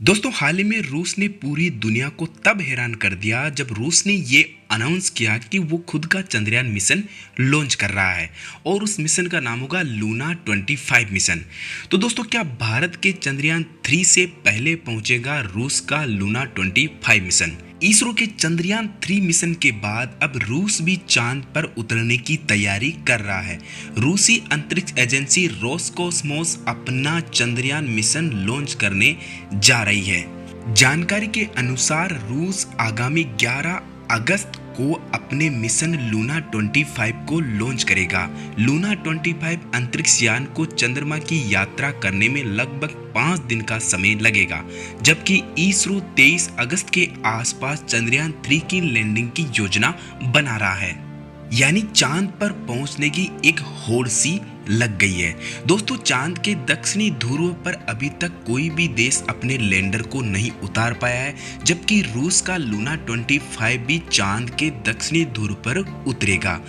दोस्तों हाल ही में रूस ने पूरी दुनिया को तब हैरान कर दिया जब रूस ने ये अनाउंस किया कि वो खुद का चंद्रयान मिशन लॉन्च कर रहा है और उस मिशन का नाम होगा लूना 25 मिशन। तो दोस्तों क्या भारत के चंद्रयान 3 से पहले पहुंचेगा रूस का लूना 25 मिशन? इसरो के चंद्रयान 3 मिशन के बाद अब रूस भी चांद पर उतरने की तैयारी कर रहा है। रूसी अंतरिक्ष एजेंसी रोसकोस्मोस अपना चंद्रयान मिशन लॉन्च करने जा रही है। जानकारी के अनुसार रूस आगामी 11 अगस्त को अपने मिशन लूना 25 को लॉन्च करेगा। लूना 25 अंतरिक्ष यान को चंद्रमा की यात्रा करने में लगभग 5 दिन का समय लगेगा, जबकि इसरो 23 अगस्त के आसपास चंद्रयान 3 की लैंडिंग की योजना बना रहा है। यानी चांद पर पहुंचने की एक होड़ सी लग गई है। दोस्तों चांद के दक्षिणी ध्रुव पर अभी तक कोई भी देश अपने लैंडर को नहीं उतार पाया है, जबकि रूस का लूना 25 भी चांद के दक्षिणी ध्रुव पर उतरेगा।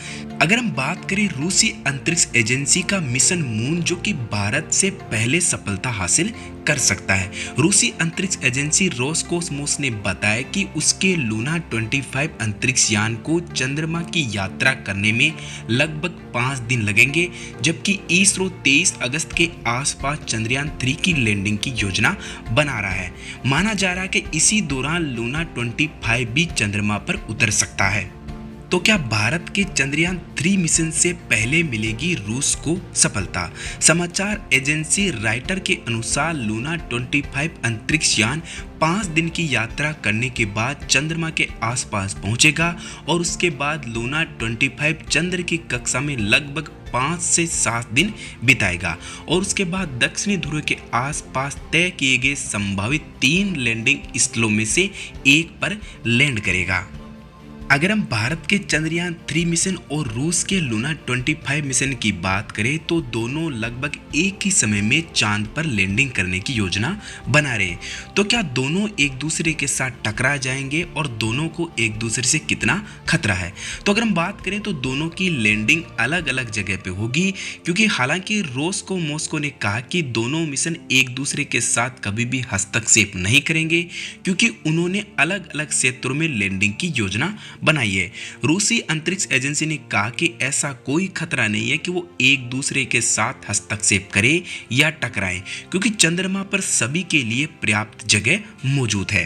अगर हम बात करें रूसी अंतरिक्ष एजेंसी का मिशन मून, जो कि भारत से पहले सफलता हासिल कर सकता है, रूसी अंतरिक्ष एजेंसी रोसकोस्मोस ने बताया कि उसके लूना 25 अंतरिक्ष यान को चंद्रमा की यात्रा करने में लगभग 5 दिन लगेंगे, जबकि इसरो 23 अगस्त के आसपास चंद्रयान 3 की लैंडिंग की योजना बना रहा है। माना जा रहा है कि इसी दौरान लूना 25 भी चंद्रमा पर उतर सकता है। तो क्या भारत के चंद्रयान 3 मिशन से पहले मिलेगी रूस को सफलता? समाचार एजेंसी राइटर के अनुसार लूना 25 अंतरिक्ष यान 5 दिन की यात्रा करने के बाद चंद्रमा के आसपास पहुंचेगा और उसके बाद लूना 25 चंद्र की कक्षा में लगभग 5 से 7 दिन बिताएगा और उसके बाद दक्षिणी ध्रुव के आसपास तय किए गए संभावित 3 लैंडिंग स्थलों में से एक पर लैंड करेगा। अगर हम भारत के चंद्रयान 3 मिशन और रूस के लूना 25 मिशन की बात करें तो दोनों लगभग एक ही समय में चांद पर लैंडिंग करने की योजना बना रहे हैं। तो क्या दोनों एक दूसरे के साथ टकरा जाएंगे और दोनों को एक दूसरे से कितना खतरा है? तो अगर हम बात करें तो दोनों की लैंडिंग अलग अलग जगह पे होगी, क्योंकि हालांकि रोसकोस्मोस ने कहा कि दोनों मिशन एक दूसरे के साथ कभी भी हस्तक्षेप नहीं करेंगे, क्योंकि उन्होंने अलग अलग क्षेत्रों में लैंडिंग की योजना बनाई है। रूसी अंतरिक्ष एजेंसी ने कहा कि ऐसा कोई खतरा नहीं है कि वो एक दूसरे के साथ हस्तक्षेप करे या टकराए, क्योंकि चंद्रमा पर सभी के लिए पर्याप्त जगह मौजूद है।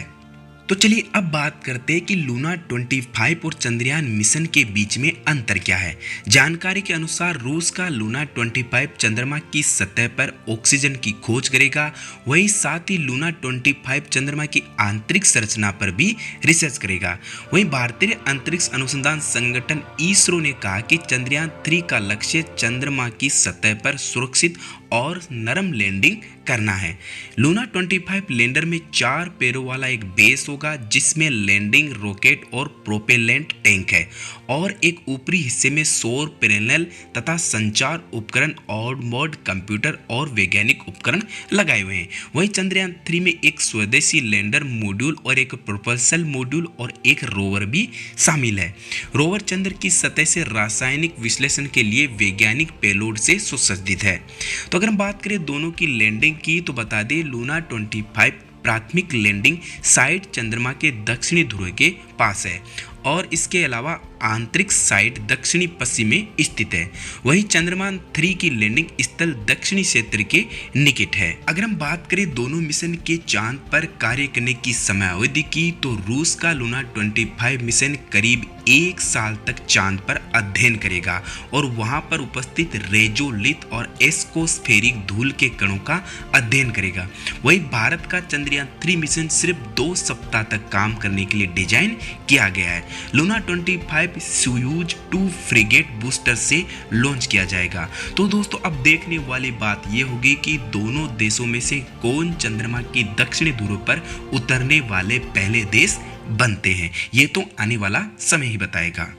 तो चलिए अब बात करते हैं कि लूना 25 और चंद्रयान मिशन के बीच में अंतर क्या है। जानकारी के अनुसार रूस का लूना 25 चंद्रमा की सतह पर ऑक्सीजन की खोज करेगा, वहीं साथ ही लूना 25 चंद्रमा की आंतरिक संरचना पर भी रिसर्च करेगा। वहीं भारतीय अंतरिक्ष अनुसंधान संगठन इसरो ने कहा कि चंद्रयान 3 का लक्ष्य चंद्रमा की सतह पर सुरक्षित और नरम लैंडिंग करना है। लूना 25 लैंडर में 4 पैरों वाला एक बेस होगा, जिसमें लैंडिंग रॉकेट और प्रोपेलेंट टैंक है और एक ऊपरी हिस्से में सौर पैनल तथा संचार उपकरण और बोर्ड कंप्यूटर और वैज्ञानिक उपकरण लगाए हुए हैं। वहीं चंद्रयान 3 में एक स्वदेशी लैंडर मॉड्यूल और एक प्रोपल्सन मॉड्यूल और एक रोवर भी शामिल है। रोवर चंद्र की सतह से रासायनिक विश्लेषण के लिए वैज्ञानिक पेलोड से सुसज्जित है। तो अगर हम बात करें दोनों की लैंडिंग की तो बता दें लूना 25 प्राथमिक लैंडिंग साइट चंद्रमा के दक्षिणी ध्रुव के पास है और इसके अलावा आंतरिक साइट दक्षिणी पश्चिम में स्थित है। वहीं चंद्रयान 3 की लैंडिंग स्थल दक्षिणी क्षेत्र के निकट है। अगर हम बात करें दोनों मिशन के चांद पर कार्य करने की समयावधि की तो रूस का लूना 25 मिशन करीब 1 साल तक चांद पर अध्ययन करेगा और वहां पर उपस्थित रेजोलिथ और एस्कोस्फेरिक धूल के कणों का अध्ययन करेगा। वहीं भारत का चंद्रयान 3 मिशन सिर्फ 2 सप्ताह तक काम करने के लिए डिजाइन किया गया है। लूना 25 सोयूज 2 फ्रिगेट बूस्टर से लॉन्च किया जाएगा। तो दोस्तों अब देखने वाली बात यह होगी कि दोनों देशों में से कौन चंद्रमा की दक्षिणी ध्रुव पर उतरने वाले पहले देश बनते हैं। ये तो आने वाला समय ही बताएगा।